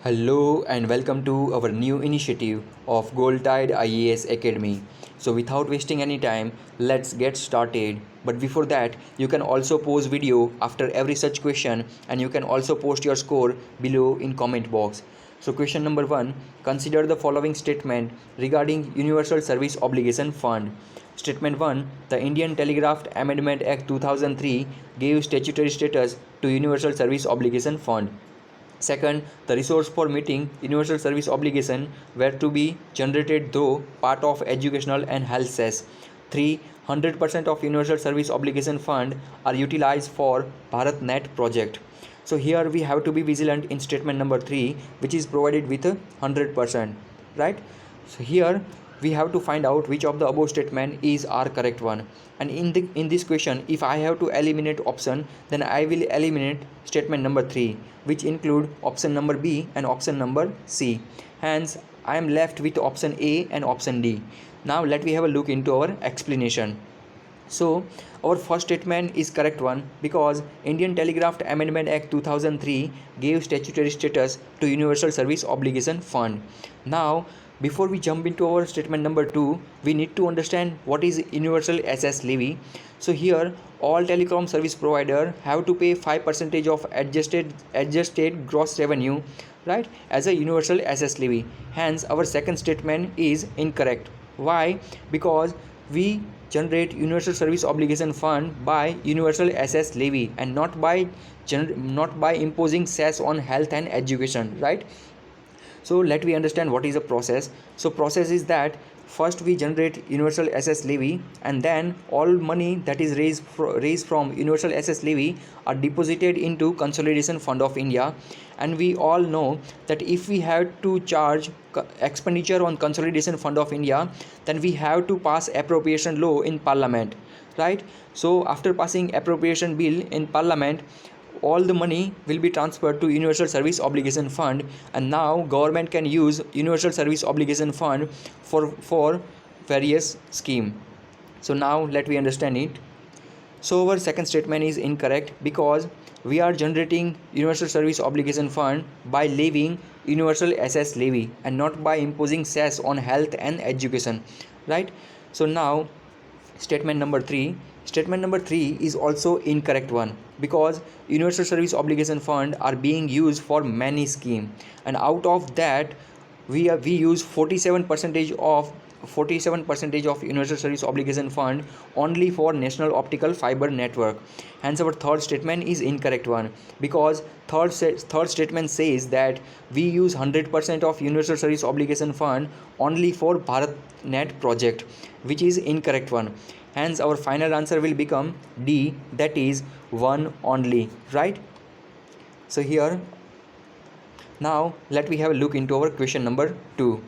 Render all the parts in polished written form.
Hello and welcome to our new initiative of Gold Tide IAS Academy. So without wasting any time, let's get started. But before that, you can also post video after every such question and you can also post your score below in comment box. So question number 1, consider the following statement regarding Universal Service Obligation Fund. Statement 1, the Indian Telegraph Amendment Act 2003 gave statutory status to Universal Service Obligation Fund. Second, the resource for meeting universal service obligation were to be generated through part of educational and health cess. 3. 100% of universal service obligation fund are utilized for BharatNet project. So here we have to be vigilant in statement number 3, which is provided with 100%, right? So here we have to find out which of the above statement is our correct one. And in this question, if I have to eliminate option, then I will eliminate statement number 3, which include option number B and option number C. Hence I am left with option A and option D. Now let me have a look into our explanation. So our first statement is correct one, because Indian Telegraph Amendment Act 2003 gave statutory status to Universal Service Obligation Fund. Now before we jump into our statement number 2, we need to understand what is Universal SS Levy. So here all telecom service provider have to pay 5% of adjusted gross revenue, right, as a Universal SS Levy. Hence our second statement is incorrect. Why? Because we generate Universal Service Obligation Fund by Universal SS Levy and not by imposing cess on health and education, right? So let me understand what is the process. So process is that first we generate Universal SS Levy, and then all money that is raised from Universal SS Levy are deposited into Consolidation Fund of India. And we all know that if we have to charge expenditure on Consolidation Fund of India, then we have to pass appropriation law in Parliament, right? So after passing appropriation bill in Parliament, all the money will be transferred to Universal Service Obligation Fund, and now government can use Universal Service Obligation Fund for various scheme. So now let me understand it. So our second statement is incorrect, because we are generating Universal Service Obligation Fund by levying Universal SS Levy and not by imposing cess on health and education, right? So now statement number 3 is also incorrect one, because Universal Service Obligation Fund are being used for many scheme, and out of that we use 47% of Universal Service Obligation Fund only for National Optical Fiber Network. Hence our third statement is incorrect one, because third statement says that we use 100% of Universal Service Obligation Fund only for BharatNet project, which is incorrect one. Hence our final answer will become D, that is 1 only, right? So here now let me have a look into our question number 2.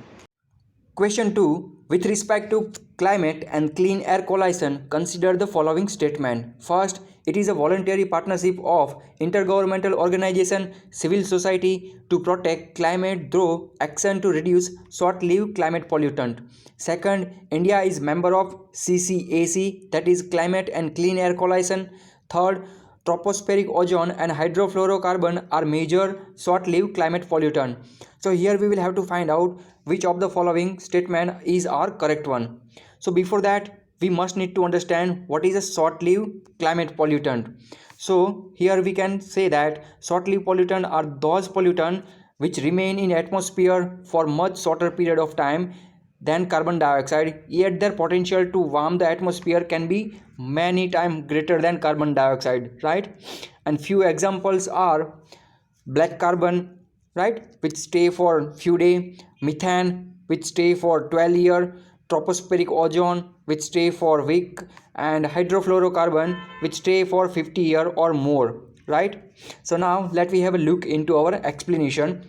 Question 2. With respect to climate and clean air coalition, consider the following statement. First, it is a voluntary partnership of intergovernmental organization, civil society to protect climate through action to reduce short-lived climate pollutant. Second, India is member of CCAC, that is Climate and Clean Air Coalition. Third, tropospheric ozone and hydrofluorocarbon are major short-lived climate pollutant. So here we will have to find out which of the following statement is our correct one. So before that, we must need to understand what is a short-lived climate pollutant. So here we can say that short-lived pollutant are those pollutant which remain in atmosphere for much shorter period of time than carbon dioxide, yet their potential to warm the atmosphere can be many times greater than carbon dioxide, right? And few examples are black carbon, right, which stay for few days, methane which stay for 12 year, tropospheric ozone which stay for week, and hydrofluorocarbon which stay for 50 year or more, right? So now let me have a look into our explanation.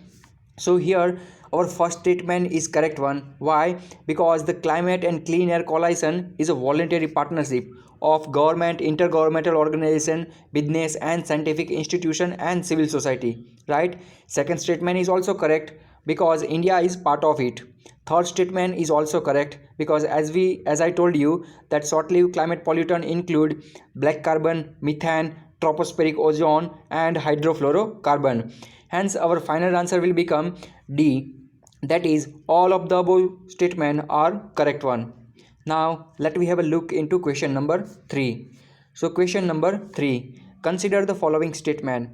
So here our first statement is correct one. Why? Because the Climate and Clean Air Coalition is a voluntary partnership of government, intergovernmental organization, business and scientific institution and civil society, right? Second statement is also correct, because India is part of it. Third statement is also correct, because as I told you that short-lived climate pollutant include black carbon, methane, tropospheric ozone and hydrofluorocarbon. Hence our final answer will become D, that is all of the above statements are correct one. Now let me have a look into question number 3. So question number 3, consider the following statement.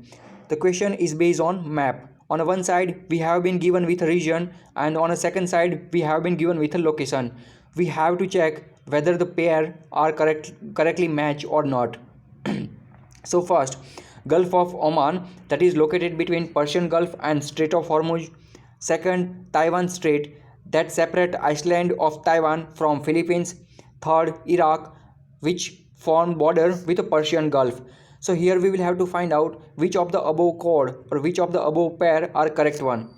The question is based on map. On one side we have been given with a region, and on a second side we have been given with a location. We have to check whether the pair are correctly matched or not. So first, Gulf of Oman, that is located between Persian Gulf and Strait of Hormuz. Second, Taiwan Strait, that separate Iceland of Taiwan from Philippines. Third, Iraq, which form border with the Persian Gulf. So here we will have to find out which of the above code or which of the above pair are correct one.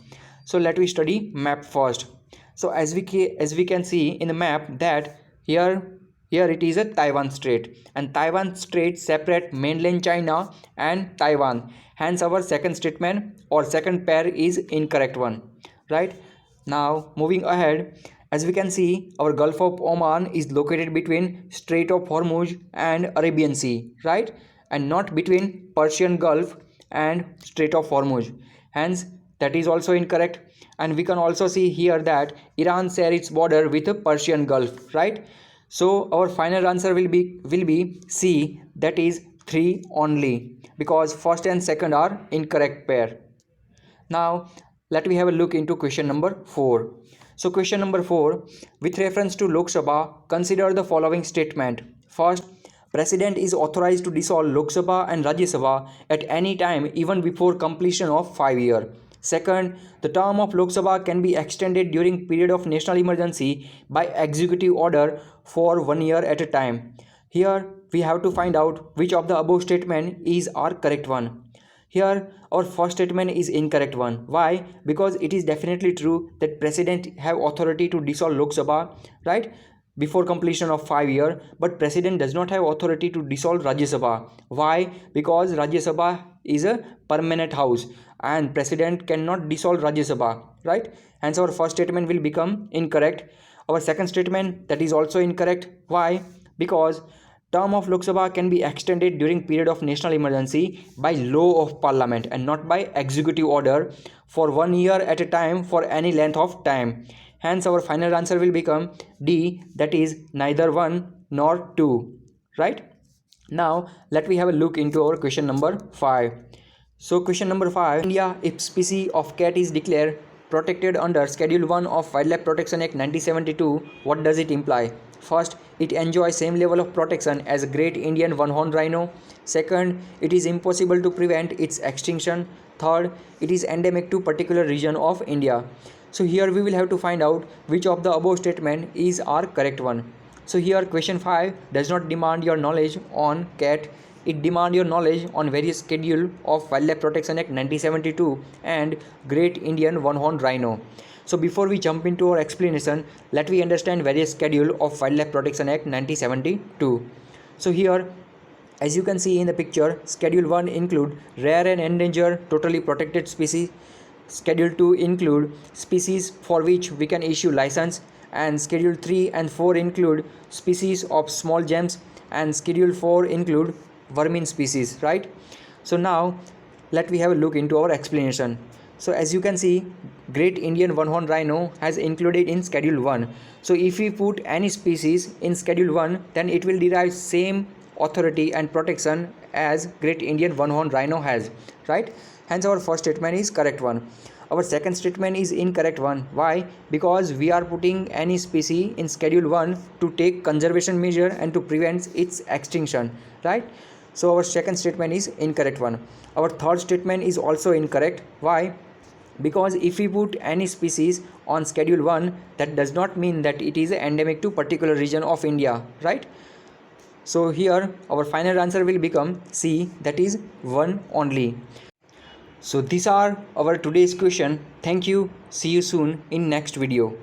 So let me study map first. So as we can see in the map that here it is a Taiwan Strait, and Taiwan Strait separate mainland China and Taiwan. Hence our second statement or second pair is incorrect one, right? Now moving ahead, as we can see our Gulf of Oman is located between Strait of Hormuz and Arabian Sea, right? And not between Persian Gulf and Strait of Hormuz. Hence that is also incorrect. And we can also see here that Iran share its border with the Persian Gulf, right? So our final answer will be C, that is 3 only, because first and second are incorrect pair. Now let me have a look into question number 4. So question number 4, with reference to Lok Sabha, consider the following statement. First, President is authorized to dissolve Lok Sabha and Rajya Sabha at any time even before completion of 5 years. Second, the term of Lok Sabha can be extended during period of national emergency by executive order for 1 year at a time. Here we have to find out which of the above statement is our correct one. Here our first statement is incorrect one. Why? Because it is definitely true that President have authority to dissolve Lok Sabha, right, before completion of 5 years, but President does not have authority to dissolve Rajya Sabha. Why? Because Rajya Sabha is a permanent house and President cannot dissolve Rajya Sabha, right? Hence our first statement will become incorrect. Our second statement, that is also incorrect. Why? Because term of Lok Sabha can be extended during period of national emergency by law of parliament and not by executive order for 1 year at a time for any length of time. Hence our final answer will become D, that is neither 1 nor 2, right? Now let me have a look into our question number 5. So question number 5, India, if species of cat is declared protected under Schedule 1 of Wildlife Protection Act 1972, what does it imply? First, it enjoys same level of protection as Great Indian One-Horned Rhino. Second, it is impossible to prevent its extinction. Third, it is endemic to particular region of India. So here we will have to find out which of the above statement is our correct one. So here question 5 does not demand your knowledge on cat. It demands your knowledge on various schedule of Wildlife Protection Act 1972 and Great Indian One-Horned Rhino. So before we jump into our explanation, let me understand various schedule of Wildlife Protection Act 1972. So here, as you can see in the picture, Schedule 1 include rare and endangered totally protected species. Schedule 2 include species for which we can issue license, and Schedule 3 and 4 include species of small gems, and Schedule 4 include vermin species, right? So now let me have a look into our explanation. So as you can see, Great Indian One-Horned Rhino has included in Schedule 1. So if we put any species in Schedule 1, then it will derive same authority and protection as Great Indian One-Horned Rhino has, right? Hence our first statement is correct one. Our second statement is incorrect one. Why? Because we are putting any species in Schedule 1 to take conservation measure and to prevent its extinction, right? So our second statement is incorrect one. Our third statement is also incorrect. Why? Because if we put any species on Schedule 1, that does not mean that it is endemic to particular region of India, right? So here our final answer will become C, that is 1 only. So these are our today's question. Thank you. See you soon in next video.